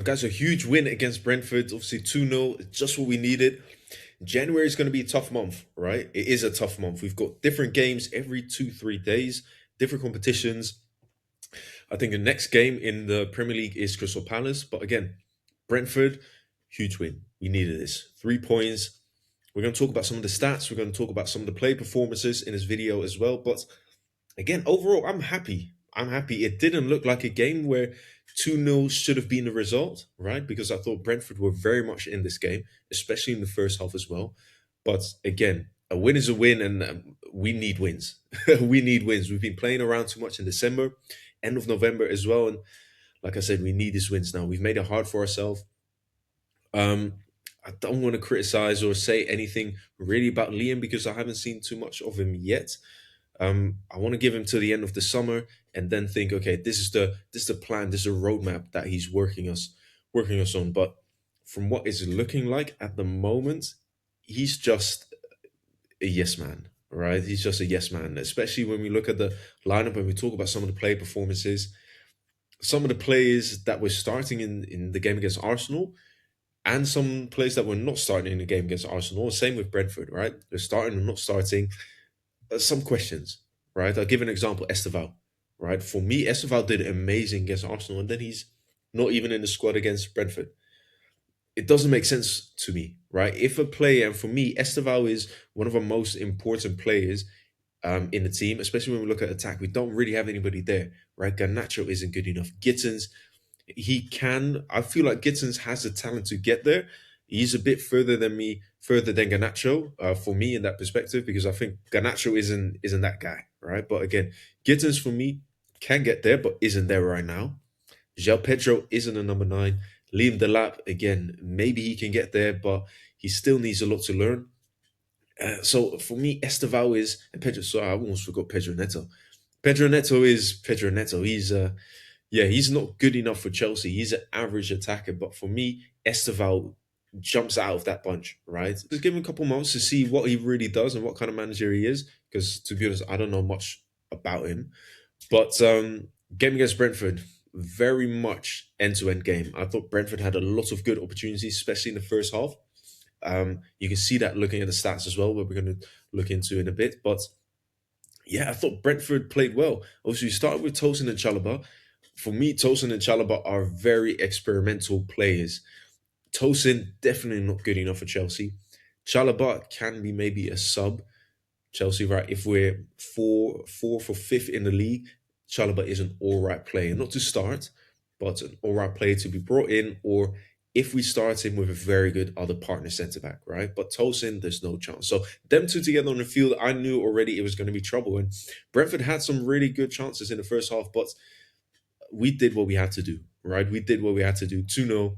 Guys, a huge win against Brentford, obviously 2-0, just what we needed. January is going to be a tough month, right? It is a tough month. We've got different games every 2, 3 days, different competitions. I think the next game in the Premier League is Crystal Palace. But again, Brentford, huge win. We needed this. 3 points. We're going to talk about some of the stats. We're going to talk about some of the play performances in this video as well. But again, overall, I'm happy. I'm happy. It didn't look like a game where 2-0 should have been the result, right? Because I thought Brentford were very much in this game, especially in the first half as well. But again, a win is a win, and we need wins. We need wins. We've been playing around too much in December, end of November as well. And like I said, we need these wins now. We've made it hard for ourselves. Um, I don't want to criticize or say anything really about Liam because I haven't seen too much of him yet. I want to give him to the end of the summer and then think, okay, this is the plan, this is a roadmap that he's working us on. But from what it's looking like at the moment, he's just a yes man, right? He's just a yes man, especially when we look at the lineup and we talk about some of the play performances, some of the players that were starting in the game against Arsenal, and some players that were not starting in the game against Arsenal. Same with Brentford, right? They're starting and not starting. Some questions, right? I'll give an example. Esteval, right? For me, Esteval did amazing against Arsenal, and then he's not even in the squad against Brentford. It doesn't make sense to me, right? If a player, and for me, Esteval is one of our most important players in the team, especially when we look at attack. We don't really have anybody there, right? Garnacho isn't good enough. Gittins, he can. I feel like Gittins has the talent to get there. He's a bit further than me, further than Garnacho, for me in that perspective, because I think Garnacho isn't that guy, right? But again, Gittins for me can get there, but isn't there right now. João Pedro isn't a number 9. Liam Delap, again, maybe he can get there, but he still needs a lot to learn. So for me, Esteval is and Pedro. So I almost forgot Pedro Neto. Pedro Neto is Pedro Neto. He's not good enough for Chelsea. He's an average attacker, but for me, Esteval jumps out of that bunch, right? Just give him a couple months to see what he really does and what kind of manager he is. Because to be honest, I don't know much about him. But game against Brentford, very much end-to-end game. I thought Brentford had a lot of good opportunities, especially in the first half. You can see that looking at the stats as well, what we're going to look into in a bit. But yeah, I thought Brentford played well. Obviously, we started with Tosin and Chalobah. For me, Tosin and Chalobah are very experimental players. Tosin definitely not good enough for Chelsea. Chalobah can be maybe a sub Chelsea, right? If we're fourth or fifth in the league, Chalobah is an all right player, not to start, but an all right player to be brought in, or if we start him with a very good other partner centre back, right? But Tosin, there's no chance. So them two together on the field, I knew already it was going to be trouble. And Brentford had some really good chances in the first half, but we did what we had to do, right? We did what we had to do. 2-0,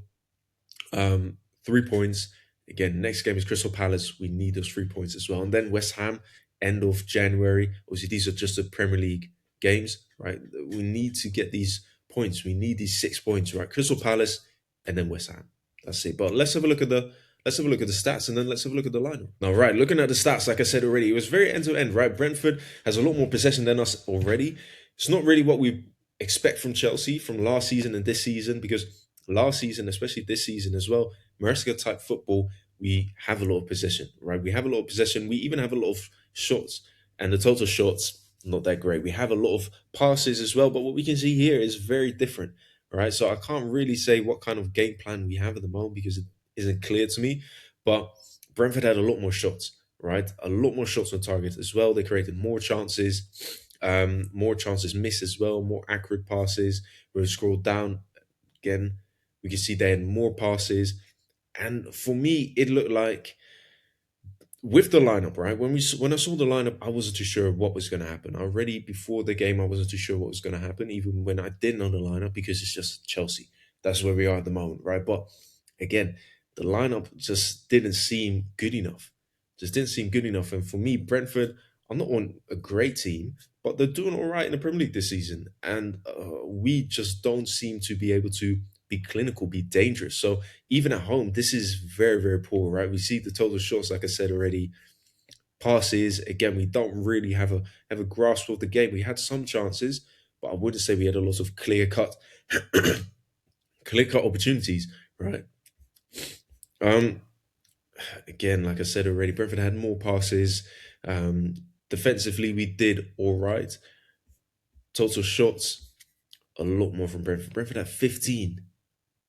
3 points. Again, next game is Crystal Palace. We need those 3 points as well. And then West Ham, end of January. Obviously, these are just the Premier League games, right? We need to get these points. We need these 6 points, right? Crystal Palace and then West Ham. That's it. But let's have a look at the stats and then let's have a look at the lineup. Now, right, looking at the stats, like I said already, it was very end to end, right? Brentford has a lot more possession than us already. It's not really what we expect from Chelsea from last season and this season because last season, especially this season as well, Maresca type football, we have a lot of possession, right? We have a lot of possession. We even have a lot of shots, and the total shots not that great. We have a lot of passes as well, but what we can see here is very different, right? So I can't really say what kind of game plan we have at the moment because it isn't clear to me. But Brentford had a lot more shots, right? A lot more shots on target as well. They created more chances missed as well, more accurate passes. When we scroll down again, we can see they had more passes. And for me, it looked like with the lineup, right? When I saw the lineup, I wasn't too sure what was going to happen. Already before the game, I wasn't too sure what was going to happen, even when I did know the lineup, because it's just Chelsea. That's where we are at the moment, right? But again, the lineup just didn't seem good enough. Just didn't seem good enough. And for me, Brentford are not on a great team, but they're doing all right in the Premier League this season. And we just don't seem to be able to be clinical, be dangerous. So even at home, this is very, very poor, right? We see the total shots, like I said already, passes. Again, we don't really have a grasp of the game. We had some chances, but I wouldn't say we had a lot of clear cut clear cut opportunities, right? Um, Again, like I said already, Brentford had more passes. Um, Defensively, we did all right. Total shots, a lot more from Brentford. Brentford had 15,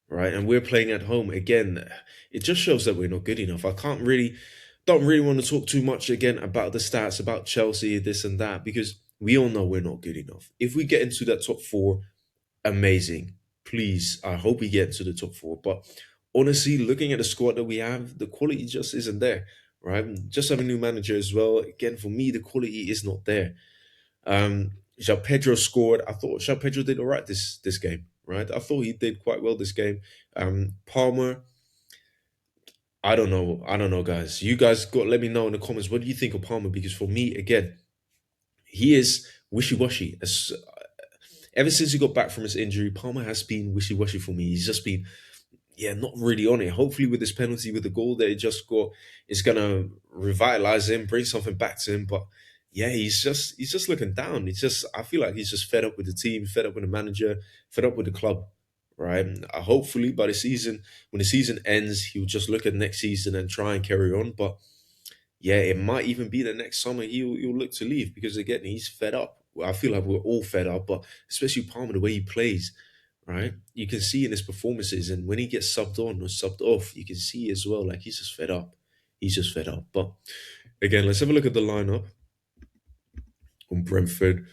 right? And we're playing at home again. It just shows that we're not good enough. Don't really want to talk too much again about the stats, about Chelsea, this and that, because we all know we're not good enough. If we get into that top four, amazing. Please, I hope we get into the top four. But honestly, looking at the squad that we have, the quality just isn't there, right? Just have a new manager as well. Again, for me, the quality is not there. João Pedro scored. I thought João Pedro did all right this game, right? I thought he did quite well this game. Palmer, I don't know, guys. You guys got let me know in the comments what do you think of Palmer? Because for me, again, he is wishy washy. Ever since he got back from his injury, Palmer has been wishy washy for me. He's just been not really on it. Hopefully, with this penalty, with the goal that he just got, it's gonna revitalize him, bring something back to him. But yeah, he's just looking down. He's just I feel like he's just fed up with the team, fed up with the manager, fed up with the club. Right. Hopefully, by the season, when the season ends, he'll just look at next season and try and carry on. But yeah, it might even be the next summer he'll look to leave because again he's fed up. Well, I feel like we're all fed up, but especially Palmer the way he plays, right? You can see in his performances, and when he gets subbed on or subbed off, you can see as well like he's just fed up. He's just fed up. But again, let's have a look at the lineup on Brentford.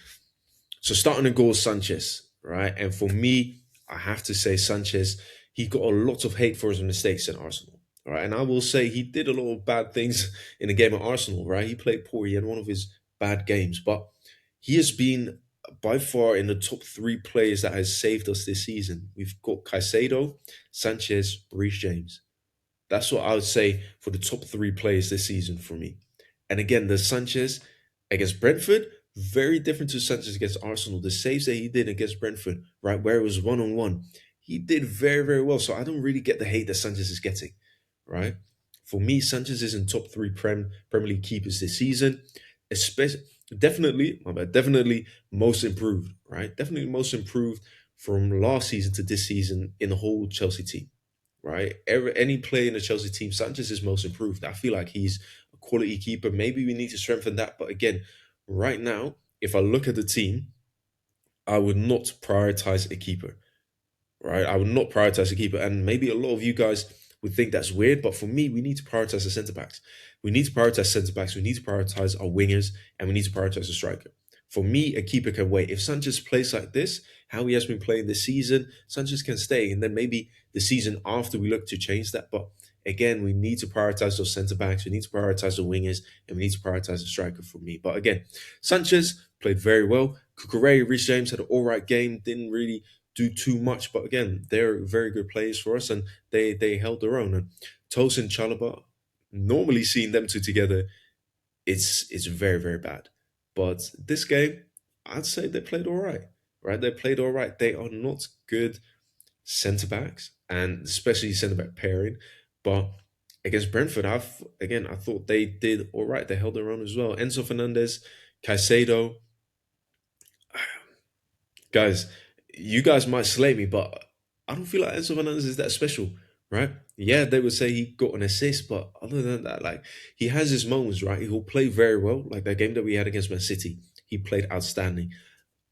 So starting in goal, Sanchez, right? And for me, I have to say Sanchez, he got a lot of hate for his mistakes in Arsenal. All right. And I will say he did a lot of bad things in the game at Arsenal, right? He played poor. He had one of his bad games, but he has been by far in the top three players that has saved us this season. We've got Caicedo, Sanchez, Reece James. That's what I would say for the top three players this season for me. And again, the Sanchez against Brentford, very different to Sanchez against Arsenal. The saves that he did against Brentford, right, where it was 1-on-1, he did very, very well. So I don't really get the hate that Sanchez is getting, right? For me, Sanchez is in top three Premier League keepers this season, especially definitely most improved, right? Definitely most improved from last season to this season in the whole Chelsea team, right? Any player in the Chelsea team, Sanchez is most improved. I feel like he's a quality keeper. Maybe we need to strengthen that. But again, right now, if I look at the team, I would not prioritize a keeper, right? I would not prioritize a keeper. And maybe a lot of you guys would think that's weird, but for me, we need to prioritize the centre backs. We need to prioritize centre backs. We need to prioritize our wingers, and we need to prioritize the striker. For me, a keeper can wait. If Sanchez plays like this, how he has been playing this season, Sanchez can stay. And then maybe the season after we look to change that. But again, we need to prioritize those centre backs. We need to prioritize the wingers, and we need to prioritize the striker for me. But again, Sanchez played very well. Kukurea, Reece James had an all right game. Didn't really do too much, but again, they're very good players for us, and they held their own. And Tosin Chalobah, normally seeing them two together, it's very very bad. But this game, I'd say they played all right. Right, they played all right. They are not good centre backs, and especially centre back pairing. But against Brentford, I thought they did all right. They held their own as well. Enzo Fernandez, Caicedo, guys, you guys might slay me, but I don't feel like Enzo Fernandez is that special, right? Yeah, they would say he got an assist, but other than that, like he has his moments, right? He'll play very well. Like that game that we had against Man City, he played outstanding.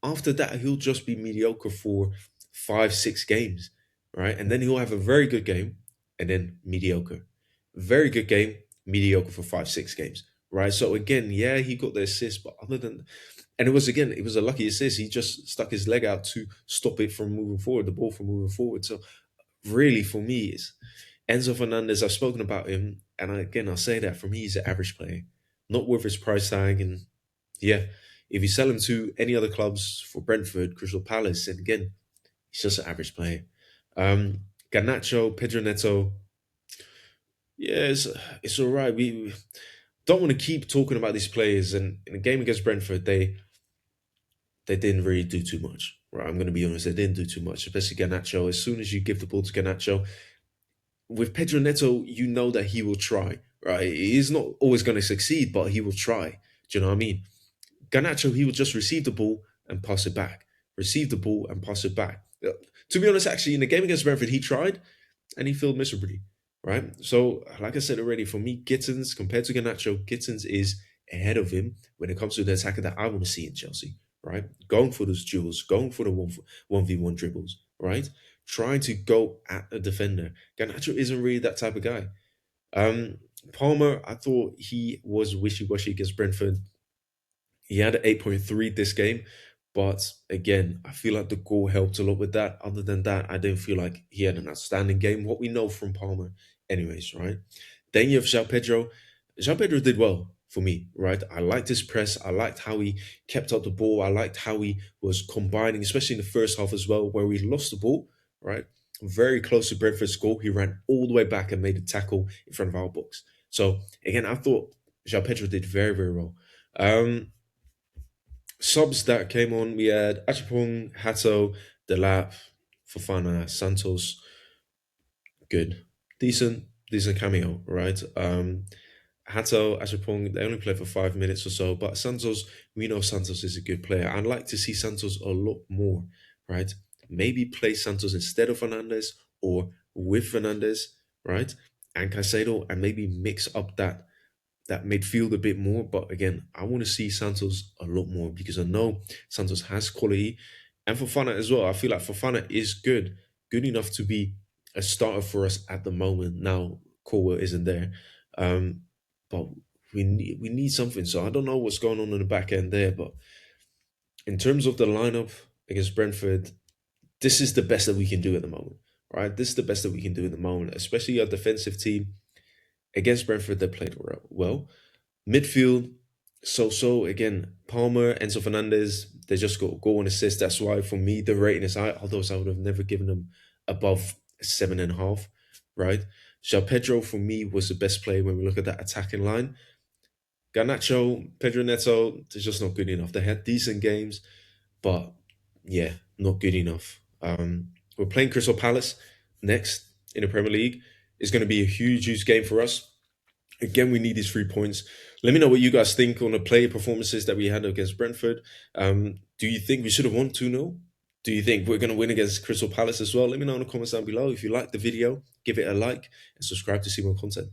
After that, he'll just be mediocre for 5, 6 games, right? And then he'll have a very good game and then mediocre. Very good game, mediocre for 5, 6 games, right? So again, yeah, he got the assist, but other than and it was a lucky assist. He just stuck his leg out to stop it from moving forward, the ball from moving forward. So really, for me, it's Enzo Fernandez. I've spoken about him, and again, I'll say that for me, he's an average player, not worth his price tag. And yeah, if you sell him to any other clubs for Brentford, Crystal Palace, and again, he's just an average player. Um, Garnacho, Pedro Neto, yeah, it's all right. We don't want to keep talking about these players. And in a game against Brentford, they didn't really do too much. Right, I'm going to be honest, they didn't do too much, especially Garnacho. As soon as you give the ball to Garnacho, with Pedro Neto, you know that he will try. Right, he's not always going to succeed, but he will try. Do you know what I mean? Garnacho, he will just receive the ball and pass it back. Receive the ball and pass it back. To be honest, actually, in the game against Brentford, he tried and he failed miserably, right? So, like I said already, for me, Gittins compared to Garnacho, Gittins is ahead of him when it comes to the attacker that I want to see in Chelsea, right? Going for those duels, going for the 1v1 dribbles, right? Trying to go at a defender. Garnacho isn't really that type of guy. Um, Palmer, I thought he was wishy-washy against Brentford. He had an 8.3 this game, but again, I feel like the goal helped a lot with that. Other than that, I didn't feel like he had an outstanding game. What we know from Palmer, anyways, right? Then you have João Pedro. João Pedro did well for me, right? I liked his press. I liked how he kept up the ball. I liked how he was combining, especially in the first half as well, where we lost the ball, right? Very close to Brentford's goal. He ran all the way back and made a tackle in front of our box. So again, I thought João Pedro did very, very well. Subs that came on, we had Achapong, Hato, Delap, Fofana, Santos. Good. Decent cameo, right? Hato, Achapong, they only played for 5 minutes or so, but Santos, we know Santos is a good player. I'd like to see Santos a lot more, right? Maybe play Santos instead of Fernandez or with Fernandez, right? And Caicedo, and maybe mix up that midfield a bit more. But again, I want to see Santos a lot more because I know Santos has quality. And Fofana as well. I feel like Fofana is good enough to be a starter for us at the moment. Now, Colwell isn't there. Um, but we need something. So I don't know what's going on in the back end there. But in terms of the lineup against Brentford, this is the best that we can do at the moment. Right? This is the best that we can do at the moment, especially our defensive team. Against Brentford, they played well. Midfield, so again, Palmer, Enzo Fernandez, they just got goal and assist. That's why for me the rating is high, although I would have never given them above 7.5, right? João Pedro for me was the best player when we look at that attacking line. Garnacho, Pedro Neto, they're just not good enough. They had decent games, but yeah, not good enough. We're playing Crystal Palace next in the Premier League. It's going to be a huge game for us. Again, we need these 3 points. Let me know what you guys think on the player performances that we had against Brentford. Do you think we should have won 2-0? Do you think we're going to win against Crystal Palace as well? Let me know in the comments down below. If you liked the video, give it a like and subscribe to see more content.